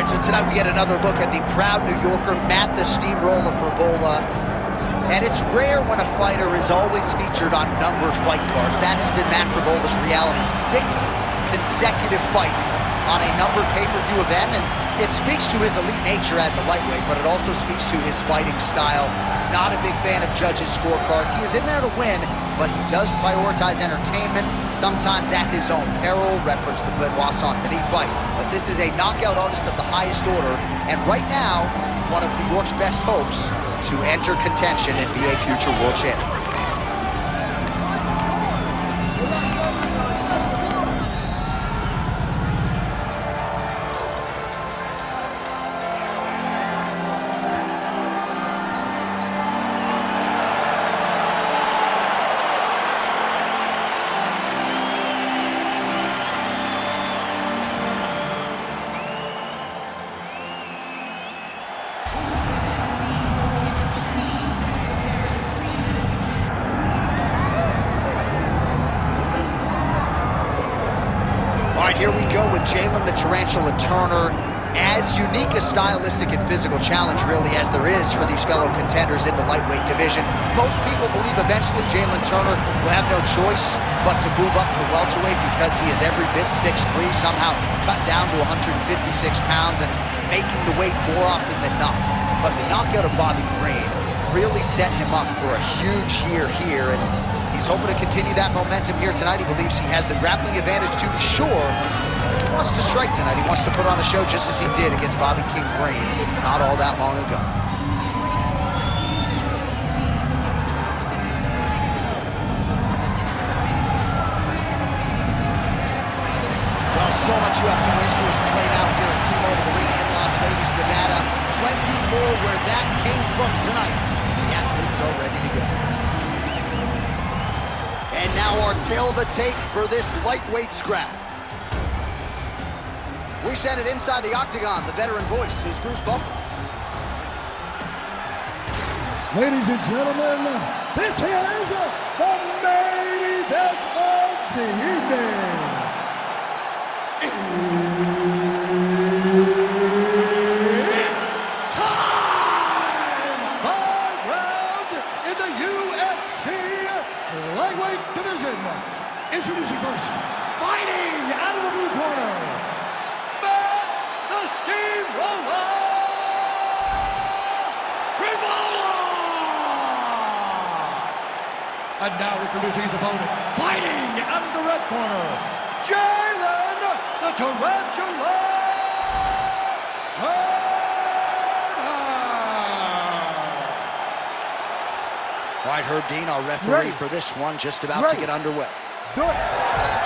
right, so tonight we get another look at the proud New Yorker, Matt the Steamroller Frevola. And it's rare when a fighter is always featured on numbered fight cards. That has been Matt Frevola's reality. 6 consecutive fights on a numbered pay-per-view event, and it speaks to his elite nature as a lightweight, but it also speaks to his fighting style. Not a big fan of judges' scorecards. He is in there to win, but he does prioritize entertainment, sometimes at his own peril. Reference the Benoit Saint-Denis fight. But this is a knockout artist of the highest order, and right now, one of New York's best hopes to enter contention and be a future world champion. Here we go with Jalin the Tarantula Turner. As unique a stylistic and physical challenge really as there is for these fellow contenders in the lightweight division. Most people believe eventually Jalin Turner will have no choice but to move up to welterweight because he is every bit 6'3", somehow cut down to 156 pounds and making the weight more often than not. But the knockout of Bobby Green really set him up for a huge year here, and he's hoping to continue that momentum here tonight. He believes he has the grappling advantage to be sure. He wants to strike tonight. He wants to put on a show just as he did against Bobby King Green not all that long ago. Well, so much UFC history is played out here at T-Mobile Arena in Las Vegas, Nevada. Plenty more where that came from tonight. The athletes are ready to go. And now our tale of the tape for this lightweight scrap. We send it inside the octagon. The veteran voice is Bruce Buffer. Ladies and gentlemen, this is the main event of the evening. It's time! 5 rounds in the UFC lightweight division. Introducing first, fighting out of the blue corner, Matt the Steamroller Frevola. And now introducing his opponent, fighting out of the red corner, Jalin the Tarantula Turner. All right, Herb Dean, our referee for this one, just about to get underway. All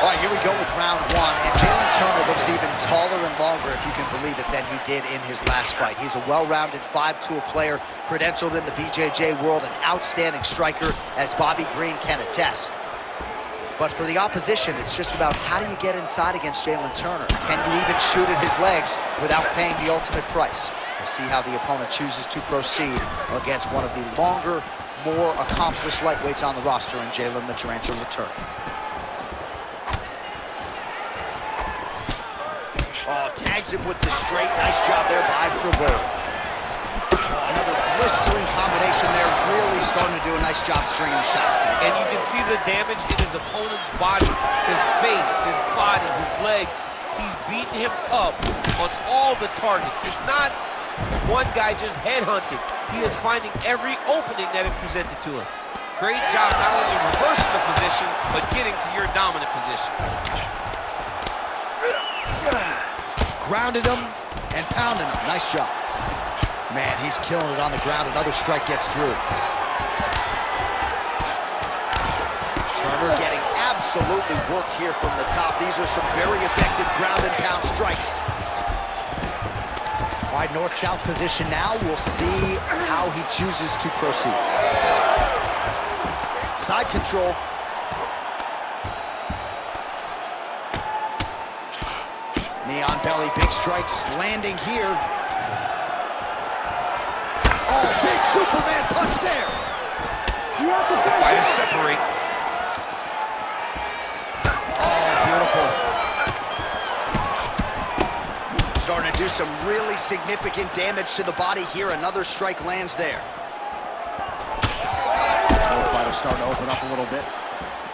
right, here we go with round 1, and Jalin Turner looks even taller and longer, if you can believe it, than he did in his last fight. He's a well-rounded 5-tool player, credentialed in the BJJ world, an outstanding striker, as Bobby Green can attest. But for the opposition, it's just about how do you get inside against Jalin Turner? Can you even shoot at his legs without paying the ultimate price? We'll see how the opponent chooses to proceed against one of the longer, more accomplished lightweights on the roster in Jalin the Tarantula Turner. Oh, tags him with the straight. Nice job there by Frevola. Another blistering combination there. Really starting to do a nice job stringing shots together. And you can see the damage in his opponent's body, his face, his body, his legs. He's beating him up on all the targets. It's not one guy just headhunting. He is finding every opening that is presented to him. Great job not only reversing the position, but getting to your dominant position. Grounded him and pounding him. Nice job. Man, he's killing it on the ground. Another strike gets through. Turner getting absolutely worked here from the top. These are some very effective ground and pound strikes. All right, north-south position now. We'll see how he chooses to proceed. Side control. Knee on belly, big strikes landing here. Oh, big Superman punch there. The fighters separate. Oh, beautiful. Starting to do some really significant damage to the body here. Another strike lands there. Both fighters starting to open up a little bit.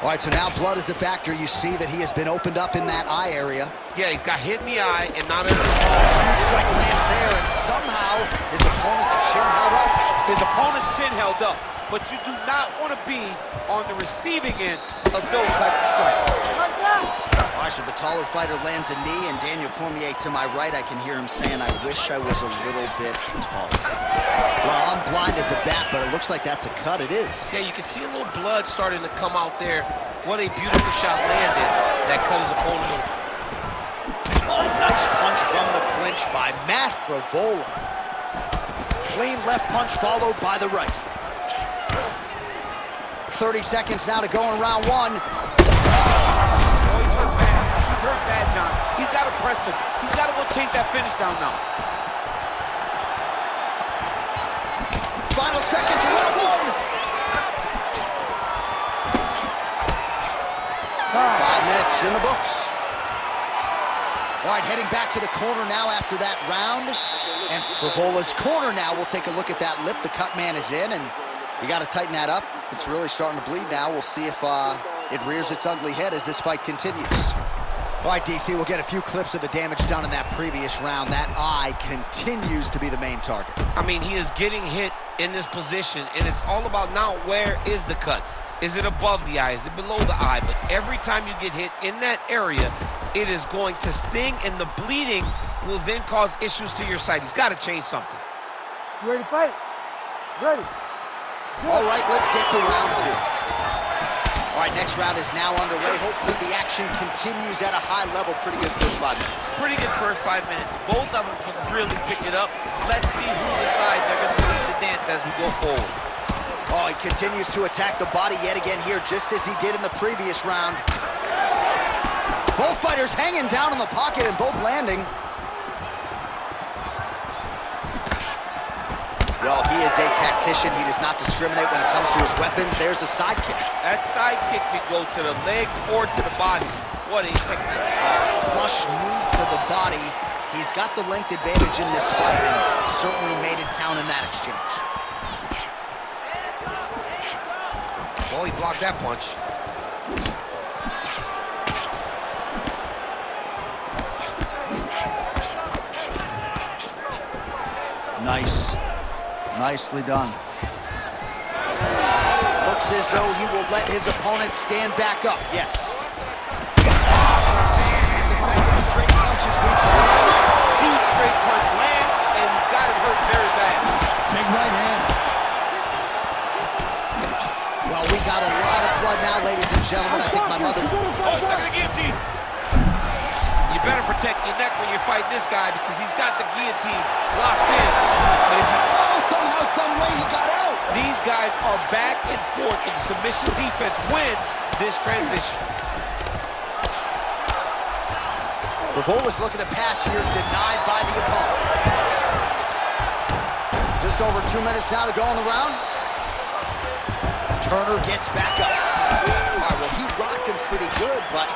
All right, so now blood is a factor. You see that he has been opened up in that eye area. Yeah, he's got hit in the eye and not in the... Huge strike lands there, and somehow his opponent's chin held up. His opponent's chin held up, but you do not want to be on the receiving end of those types of strikes. All right, so the taller fighter lands a knee, and Daniel Cormier to my right, I can hear him saying, I wish I was a little bit taller. Well, I'm blind as a bat, but it looks like that's a cut. It is. Yeah, you can see a little blood starting to come out there. What a beautiful shot landed that cut his opponent off. Oh, nice punch from the clinch by Matt Frevola. Clean left punch followed by the right. 30 seconds now to go in round one. He's hurt bad, John. He's got to press him. He's got to go chase that finish down now. Final seconds of round one. 5 minutes in the books. All right, heading back to the corner now after that round. And Frevola's corner now. We'll take a look at that lip. The cut man is in, and you got to tighten that up. It's really starting to bleed now. We'll see if it rears its ugly head as this fight continues. All right, DC, we'll get a few clips of the damage done in that previous round. That eye continues to be the main target. I mean, he is getting hit in this position, and it's all about now where is the cut? Is it above the eye? Is it below the eye? But every time you get hit in that area, it is going to sting, and the bleeding will then cause issues to your sight. He's got to change something. You ready to fight? Ready. All right, let's get to round two. All right, next round is now underway. Hopefully the action continues at a high level. Pretty good first 5 minutes. Pretty good first 5 minutes. Both of them can really pick it up. Let's see who decides they're going to lead the dance as we go forward. Oh, he continues to attack the body yet again here, just as he did in the previous round. Both fighters hanging down in the pocket and both landing. Well, he is a tactician. He does not discriminate when it comes to his weapons. There's a side kick. That side kick can go to the legs or to the body. What a technique. Flush knee to the body. He's got the length advantage in this fight and certainly made it count in that exchange. Oh, he blocked that punch. Nice. Nicely done. Looks as though he will let his opponent stand back up. Yes. Straight punches we've seen all night. Huge straight punch lands, and he's got him hurt very bad. Big right hand. Well, we got a lot of blood now, ladies and gentlemen. I think my mother... Oh, he's stuck in the guillotine. You better protect your neck when you fight this guy because he's got the guillotine locked in. But if you... Oh, somehow, some way he got out. These guys are back and forth, and the submission defense wins this transition. Frevola's looking to pass here, denied by the opponent. Just over 2 minutes now to go in the round. Turner gets back up. All right, well, he rocked him pretty good, but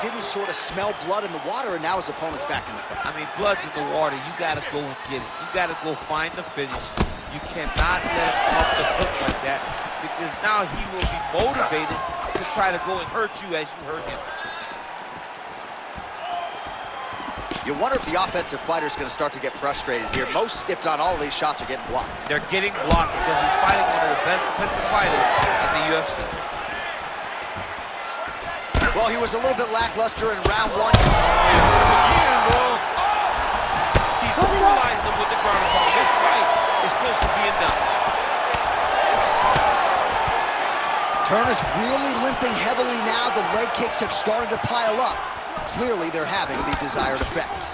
didn't sort of smell blood in the water, and now his opponent's back in the fight. I mean, blood's in the water. You got to go and get it. You got to go find the finish. You cannot let it off the hook like that because now he will be motivated to try to go and hurt you as you hurt him. You wonder if the offensive fighter's going to start to get frustrated here. Most, if not all, of these shots are getting blocked. They're getting blocked because he's fighting one of the best defensive fighters in the UFC. Well, he was a little bit lackluster in round one. Again, bro. He's brutalizing him with the ground and pound. This fight is close to being done. Turner's really limping heavily now. The leg kicks have started to pile up. Clearly, they're having the desired effect.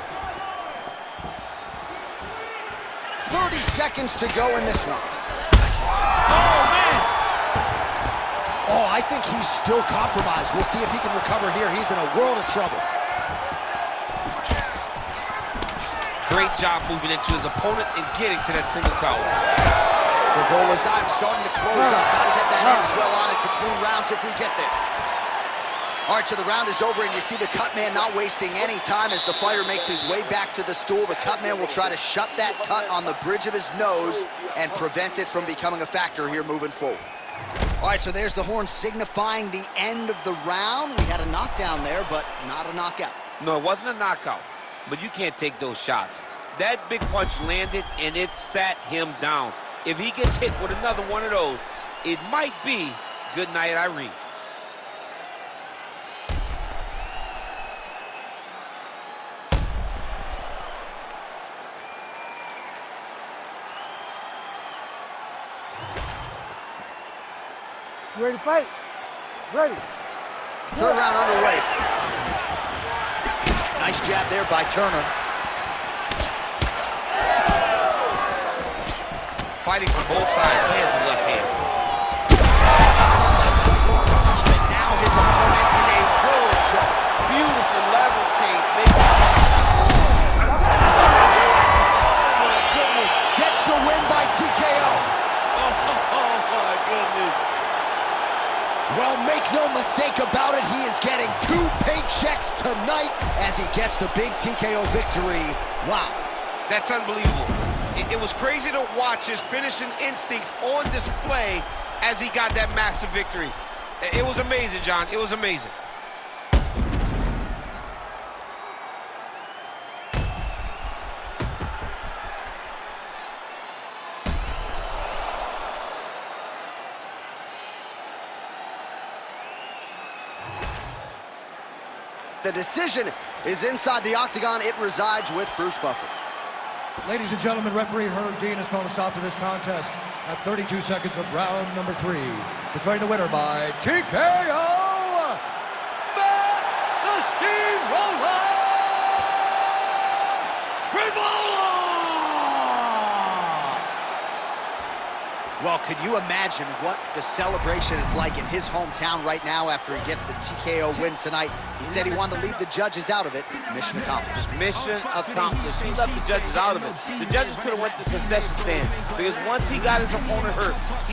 30 seconds to go in this one. Oh, man. Oh, I think he's still compromised. We'll see if he can recover here. He's in a world of trouble. Great job moving into his opponent and getting to that single collar. Frevola's eye starting to close up. Got to get that end swell on it between rounds if we get there. All right, so the round is over, and you see the cut man not wasting any time as the fighter makes his way back to the stool. The cut man will try to shut that cut on the bridge of his nose and prevent it from becoming a factor here moving forward. All right, so there's the horn signifying the end of the round. We had a knockdown there, but not a knockout. No, it wasn't a knockout, but you can't take those shots. That big punch landed, and it sat him down. If he gets hit with another one of those, it might be good night, Irene. You ready to fight? Ready. Third round underway. Nice jab there by Turner. Fighting from both sides, lands the left hand. That's his fourth top, and now his opponent in a world choke. Beautiful level change. Maybe. Oh my goodness. Gets the win by TKO. Oh my goodness. Well, make no mistake about it, he is getting 2 paychecks tonight as he gets the big TKO victory. Wow. That's unbelievable. It was crazy to watch his finishing instincts on display as he got that massive victory. It was amazing, John. It was amazing. The decision is inside the octagon. It resides with Bruce Buffer. Ladies and gentlemen, referee Herb Dean has called a stop to this contest at 32 seconds of round number 3. Declaring the winner by TKO, Matt the Steamroller Frevola! Well, could you imagine what the celebration is like in his hometown right now after he gets the TKO win tonight? He said he wanted to leave the judges out of it. Mission accomplished. Mission accomplished. He left the judges out of it. The judges could have went to the concession stand because once he got his opponent hurt,